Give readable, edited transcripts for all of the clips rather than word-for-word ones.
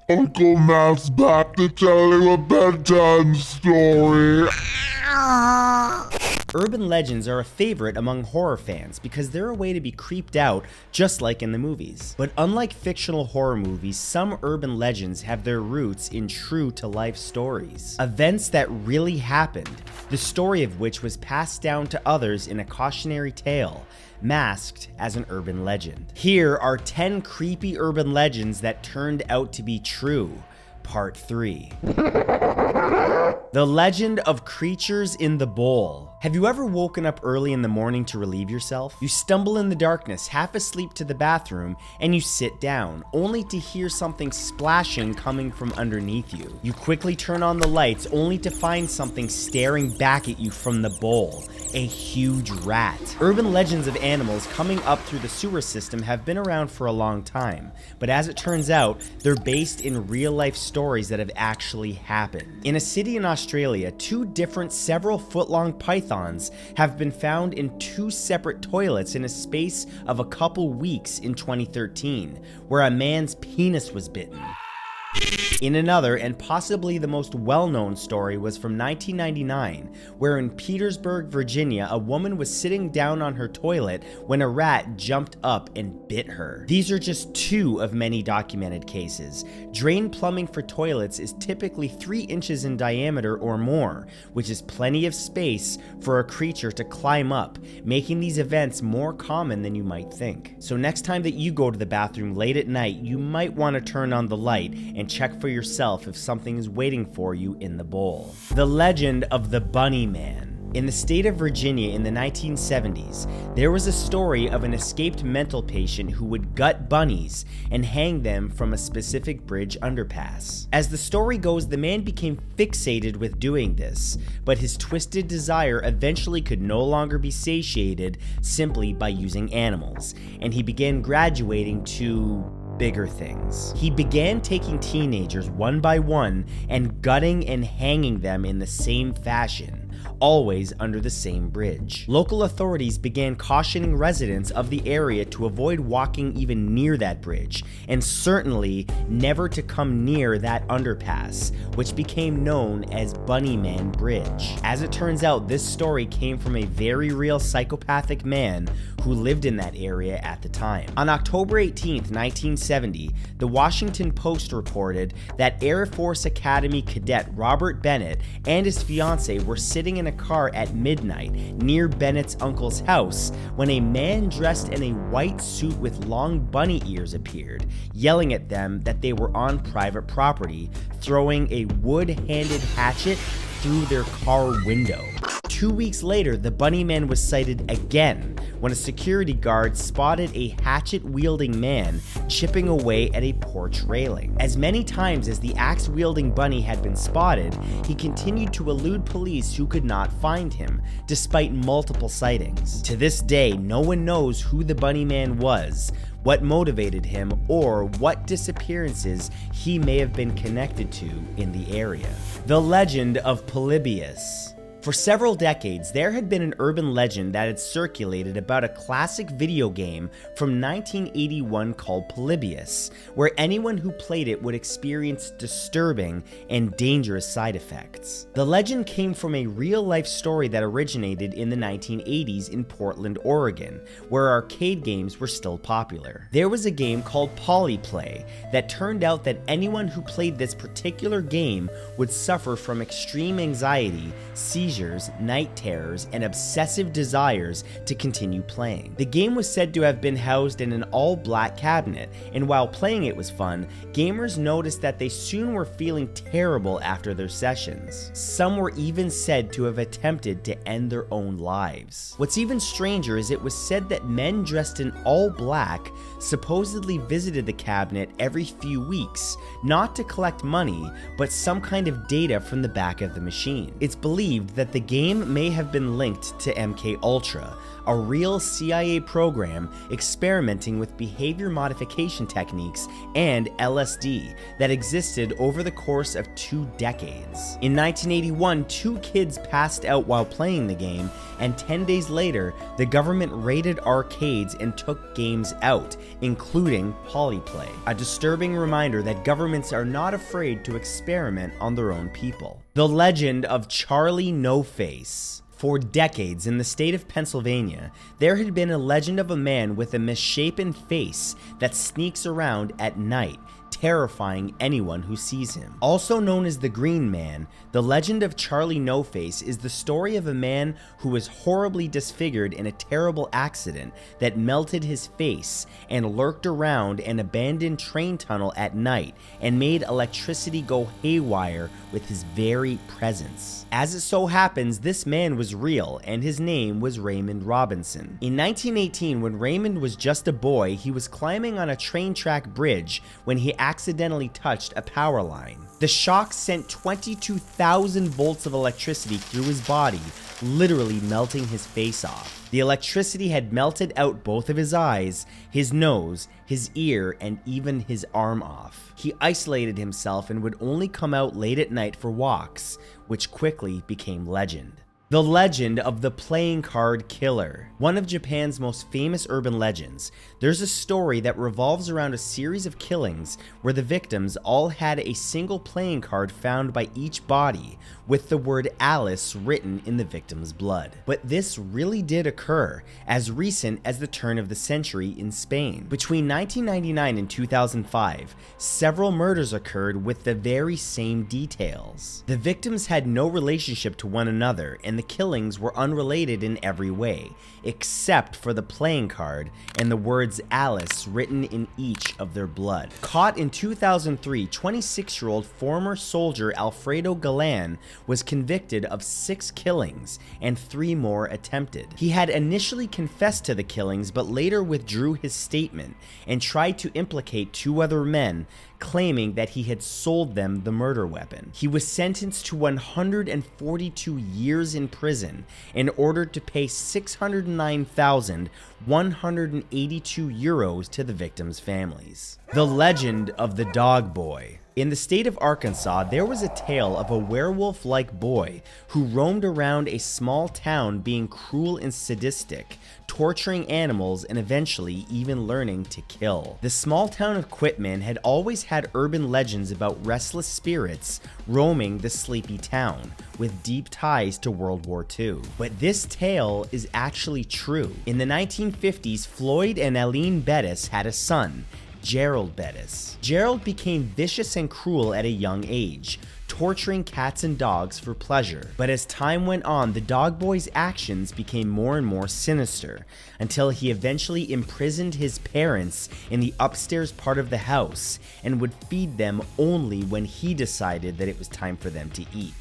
Uncle Matt's back to tell you a bedtime story. Urban legends are a favorite among horror fans because they're a way to be creeped out just like in the movies. But unlike fictional horror movies, some urban legends have their roots in true-to-life stories. Events that really happened, the story of which was passed down to others in a cautionary tale, masked as an urban legend. Here are 10 creepy urban legends that turned out to be true. Part 3. The Legend of Creatures in the Bowl. Have you ever woken up early in the morning to relieve yourself? You stumble in the darkness, half asleep, to the bathroom, and you sit down, only to hear something splashing coming from underneath you. You quickly turn on the lights, only to find something staring back at you from the bowl. A huge rat. Urban legends of animals coming up through the sewer system have been around for a long time, but as it turns out, they're based in real-life stories that have actually happened. In a city in Australia, 2 different several-foot-long pythons have been found in 2 separate toilets in a space of a couple weeks in 2013, where a man's penis was bitten. In another, and possibly the most well-known story, was from 1999, where in Petersburg, Virginia, a woman was sitting down on her toilet when a rat jumped up and bit her. These are just 2 of many documented cases. Drain plumbing for toilets is typically 3 inches in diameter or more, which is plenty of space for a creature to climb up, making these events more common than you might think. So next time that you go to the bathroom late at night, you might want to turn on the light and check for yourself if something is waiting for you in the bowl. The Legend of the Bunny Man. In the state of Virginia in the 1970s, there was a story of an escaped mental patient who would gut bunnies and hang them from a specific bridge underpass. As the story goes, the man became fixated with doing this, but his twisted desire eventually could no longer be satiated simply by using animals, and he began graduating to bigger things. He began taking teenagers one by one and gutting and hanging them in the same fashion, always under the same bridge. Local authorities began cautioning residents of the area to avoid walking even near that bridge, and certainly never to come near that underpass, which became known as Bunnyman Bridge. As it turns out, this story came from a very real psychopathic man who lived in that area at the time. On October 18th, 1970, the Washington Post reported that Air Force Academy cadet Robert Bennett and his fiancée were sitting in a car at midnight near Bennett's uncle's house when a man dressed in a white suit with long bunny ears appeared, yelling at them that they were on private property, throwing a wood-handed hatchet through their car window. 2 weeks later, the Bunnyman was sighted again when a security guard spotted a hatchet-wielding man chipping away at a porch railing. As many times as the axe-wielding bunny had been spotted, he continued to elude police who could not find him, despite multiple sightings. To this day, no one knows who the Bunnyman was, what motivated him, or what disappearances he may have been connected to in the area. The Legend of Polybius. For several decades, there had been an urban legend that had circulated about a classic video game from 1981 called Polybius, where anyone who played it would experience disturbing and dangerous side effects. The legend came from a real-life story that originated in the 1980s in Portland, Oregon, where arcade games were still popular. There was a game called Polyplay that turned out that anyone who played this particular game would suffer from extreme anxiety, seizures, night terrors, and obsessive desires to continue playing. The game was said to have been housed in an all-black cabinet, and while playing it was fun, gamers noticed that they soon were feeling terrible after their sessions. Some were even said to have attempted to end their own lives. What's even stranger is it was said that men dressed in all black supposedly visited the cabinet every few weeks, not to collect money, but some kind of data from the back of the machine. It's believed that the game may have been linked to MK Ultra, a real CIA program experimenting with behavior modification techniques and LSD that existed over the course of 2 decades. In 1981, 2 kids passed out while playing the game, and 10 days later, the government raided arcades and took games out, including Polyplay. A disturbing reminder that governments are not afraid to experiment on their own people. The legend of Charlie No-Face. For decades in the state of Pennsylvania, there had been a legend of a man with a misshapen face that sneaks around at night, terrifying anyone who sees him. Also known as the Green Man, the legend of Charlie No-Face is the story of a man who was horribly disfigured in a terrible accident that melted his face and lurked around an abandoned train tunnel at night and made electricity go haywire with his very presence. As it so happens, this man was real, and his name was Raymond Robinson. In 1918, when Raymond was just a boy, he was climbing on a train track bridge when he accidentally touched a power line. The shock sent 22,000 volts of electricity through his body, literally melting his face off. The electricity had melted out both of his eyes, his nose, his ear, and even his arm off. He isolated himself and would only come out late at night for walks, which quickly became legend. The legend of the playing card killer. One of Japan's most famous urban legends, there's a story that revolves around a series of killings where the victims all had a single playing card found by each body with the word Alice written in the victim's blood. But this really did occur as recent as the turn of the century in Spain. Between 1999 and 2005, several murders occurred with the very same details. The victims had no relationship to one another, and the killings were unrelated in every way, except for the playing card and the words Alice written in each of their blood. Caught in 2003, 26-year-old former soldier Alfredo Galan was convicted of 6 killings and 3 more attempted. He had initially confessed to the killings but later withdrew his statement and tried to implicate 2 other men, claiming that he had sold them the murder weapon. He was sentenced to 142 years in prison and ordered to pay 609,182 euros to the victims' families. The legend of the dog boy. In the state of Arkansas, there was a tale of a werewolf-like boy who roamed around a small town being cruel and sadistic, torturing animals and eventually even learning to kill. The small town of Quitman had always had urban legends about restless spirits roaming the sleepy town, with deep ties to World War II. But this tale is actually true. In the 1950s, Floyd and Eileen Bettis had a son, Gerald Bettis. Gerald became vicious and cruel at a young age, torturing cats and dogs for pleasure. But as time went on, the dog boy's actions became more and more sinister, until he eventually imprisoned his parents in the upstairs part of the house and would feed them only when he decided that it was time for them to eat.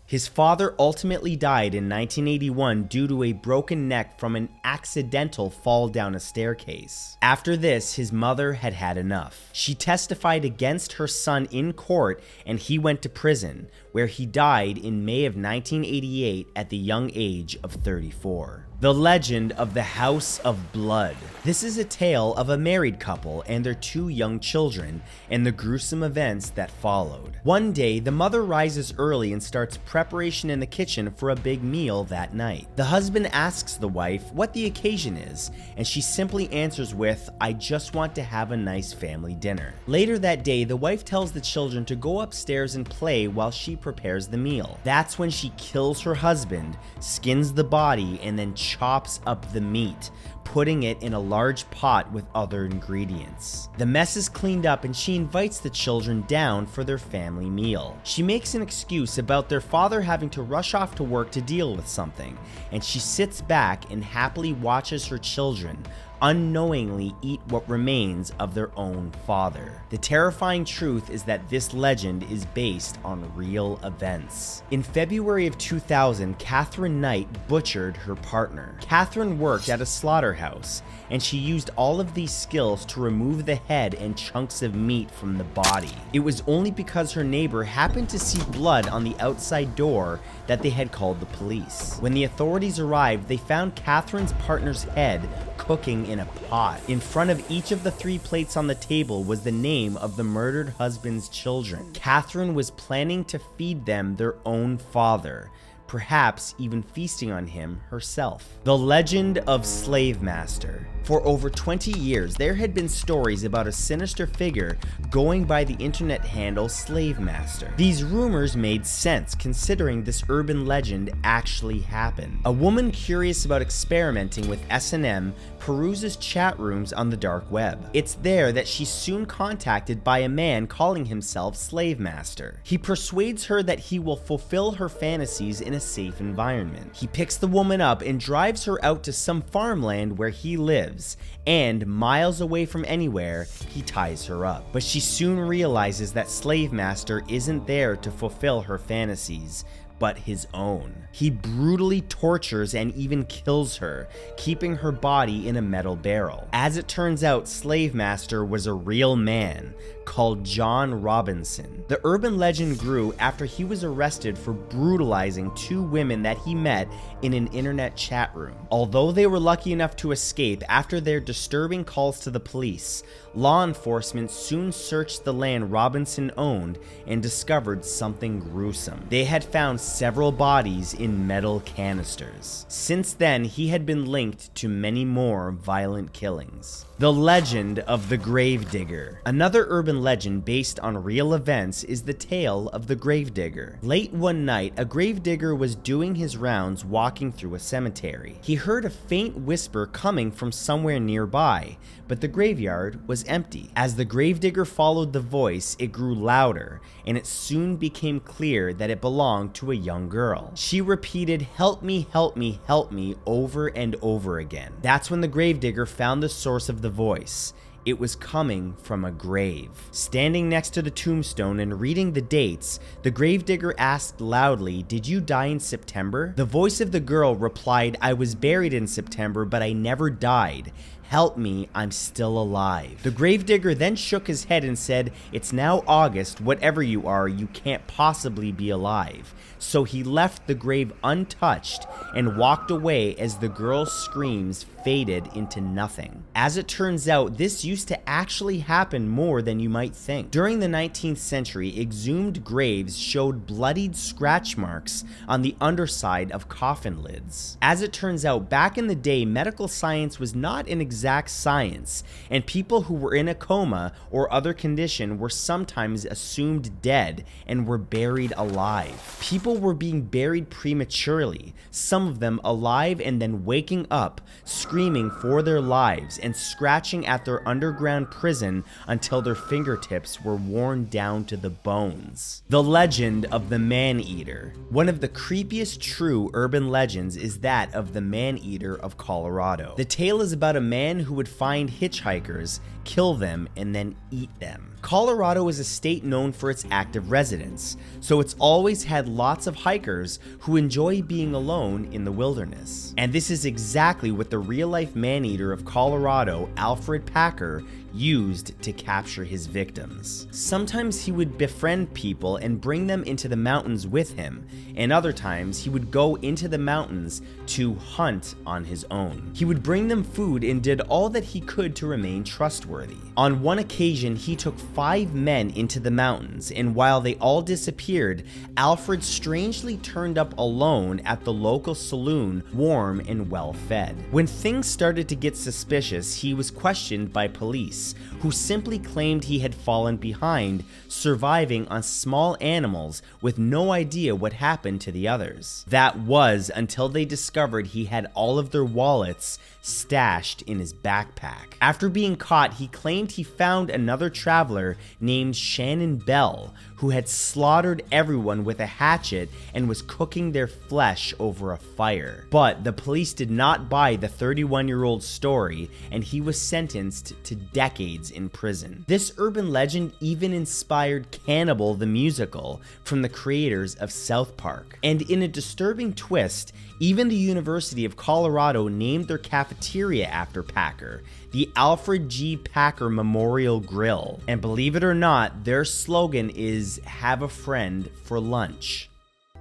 His father ultimately died in 1981 due to a broken neck from an accidental fall down a staircase. After this, his mother had had enough. She testified against her son in court, and he went to prison, where he died in May of 1988 at the young age of 34. The legend of the House of Blood. This is a tale of a married couple and their 2 young children and the gruesome events that followed. One day, the mother rises early and starts preparation in the kitchen for a big meal that night. The husband asks the wife what the occasion is, and she simply answers with, "I just want to have a nice family dinner." Later that day, the wife tells the children to go upstairs and play while she prepares the meal. That's when she kills her husband, skins the body, and then chops up the meat, putting it in a large pot with other ingredients. The mess is cleaned up and she invites the children down for their family meal. She makes an excuse about their father having to rush off to work to deal with something, and she sits back and happily watches her children, unknowingly eat what remains of their own father. The terrifying truth is that this legend is based on real events. In February of 2000, Catherine Knight butchered her partner. Catherine worked at a slaughterhouse, and she used all of these skills to remove the head and chunks of meat from the body. It was only because her neighbor happened to see blood on the outside door that they had called the police. When the authorities arrived, they found Catherine's partner's head cooking in a pot. In front of each of the 3 plates on the table was the name of the murdered husband's children. Catherine was planning to feed them their own father, perhaps even feasting on him herself. The legend of Slave Master. For over 20 years, there had been stories about a sinister figure going by the internet handle Slave Master. These rumors made sense considering this urban legend actually happened. A woman curious about experimenting with S&M peruses chat rooms on the dark web. It's there that she's soon contacted by a man calling himself Slave Master. He persuades her that he will fulfill her fantasies in a safe environment. He picks the woman up and drives her out to some farmland where he lives, and miles away from anywhere, he ties her up. But she soon realizes that Slave Master isn't there to fulfill her fantasies, but his own. He brutally tortures and even kills her, keeping her body in a metal barrel. As it turns out, Slave Master was a real man called John Robinson. The urban legend grew after he was arrested for brutalizing 2 women that he met in an internet chat room. Although they were lucky enough to escape after their disturbing calls to the police, law enforcement soon searched the land Robinson owned and discovered something gruesome. They had found several bodies in metal canisters. Since then, he had been linked to many more violent killings. The legend of the Gravedigger. Another urban legend based on real events is the tale of the Gravedigger. Late one night, a gravedigger was doing his rounds walking through a cemetery. He heard a faint whisper coming from somewhere nearby, but the graveyard was empty. As the gravedigger followed the voice, it grew louder, and it soon became clear that it belonged to a young girl. She repeated, "Help me, help me, help me," over and over again. That's when the gravedigger found the source of the voice. It was coming from a grave. Standing next to the tombstone and reading the dates, the gravedigger asked loudly, "Did you die in September?" The voice of the girl replied, "I was buried in September, but I never died. Help me, I'm still alive." The gravedigger then shook his head and said, "It's now August, whatever you are, you can't possibly be alive." So he left the grave untouched and walked away as the girl's screams faded into nothing. As it turns out, this used to actually happen more than you might think. During the 19th century, exhumed graves showed bloodied scratch marks on the underside of coffin lids. As it turns out, back in the day, medical science was not an exact science, and people who were in a coma or other condition were sometimes assumed dead and were buried alive. People were being buried prematurely, some of them alive and then waking up, screaming for their lives and scratching at their underground prison until their fingertips were worn down to the bones. The legend of the Maneater. One of the creepiest true urban legends is that of the Maneater of Colorado. The tale is about a man who would find hitchhikers, kill them, and then eat them. Colorado is a state known for its active residents, so it's always had lots of hikers who enjoy being alone in the wilderness. And this is exactly what the real-life Maneater of Colorado, Alfred Packer, used to capture his victims. Sometimes he would befriend people and bring them into the mountains with him, and other times he would go into the mountains to hunt on his own. He would bring them food and did all that he could to remain trustworthy. On one occasion, he took 5 men into the mountains, and while they all disappeared, Alfred strangely turned up alone at the local saloon, warm and well fed. When things started to get suspicious, he was questioned by police, who simply claimed he had fallen behind, surviving on small animals with no idea what happened to the others. That was until they discovered he had all of their wallets stashed in his backpack. After being caught, he claimed he found another traveler named Shannon Bell, who had slaughtered everyone with a hatchet and was cooking their flesh over a fire. But the police did not buy the 31-year-old story, and he was sentenced to decades in prison. This urban legend even inspired Cannibal the Musical from the creators of South Park. And in a disturbing twist, even the University of Colorado named their cafeteria after Packer, the Alfred G. Packer Memorial Grill. And believe it or not, their slogan is "Have a friend for lunch."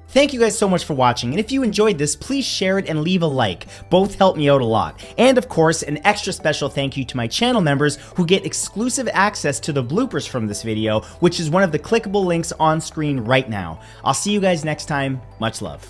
Thank you guys so much for watching, and if you enjoyed this, please share it and leave a like. Both help me out a lot. And of course, an extra special thank you to my channel members who get exclusive access to the bloopers from this video, which is one of the clickable links on screen right now. I'll see you guys next time. Much love.